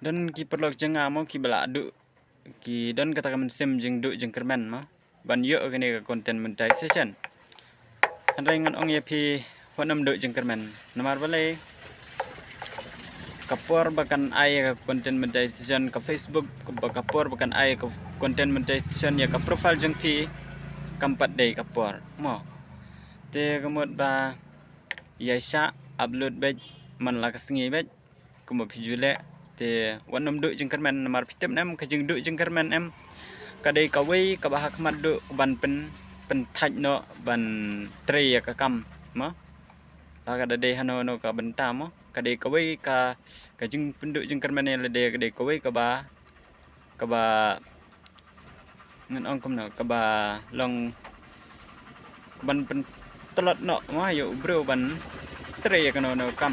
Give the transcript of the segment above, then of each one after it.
Dan ki perlu janga mo ki bala du ki dan kata man sim jing du jing kermen mo ban yo gani content monetization anrengan ong ye pi honam du jing kermen namar bale kapor bakan ai content monetization ka Facebook kapor bakan ai content monetization ya ka profile jing pi kampat dei kapor mo te kemot ba ya sha upload bej man la kasngi bej kuma pijule te wanam du jing kermen namar pitep nam ka jing du jing kermen em kadai kawai ka bahak mat du ban pen thaj no ban tre ya ka kam mo ta ka dei hano no ka benta mo kadai kawai ka jing penduk jing kermen le de kadai kawai ka ba ngan ong kom no ka ba long ban pen telot no ma yo bro ban tre ya ka no kam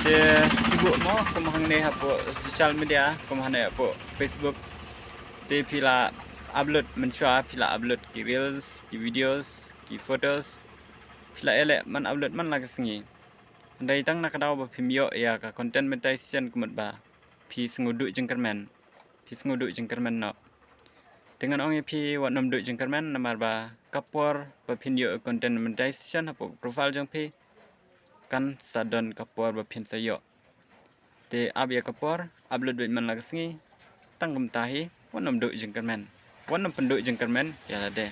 te sibuk mo kumahang ne hapo social media kumahang ne hapo Facebook te pila upload menchua pila upload ki reels ki videos ki photos pila ele man upload man la kasengi andai tang nak daw ba pimyo ya ka content monetization kumut ba pi sengudu jengkermen pi sengudu jengkermen no dengan ong pi wat nom du jengkermen namar ba kapor ba pinyo content monetization hapo profile jeng pi kan sadon kapor ba pin sayo te abya kapor upload bit man la kasengi tang kum tahi wanam du jengkermen wanam penduk jengkermen ya de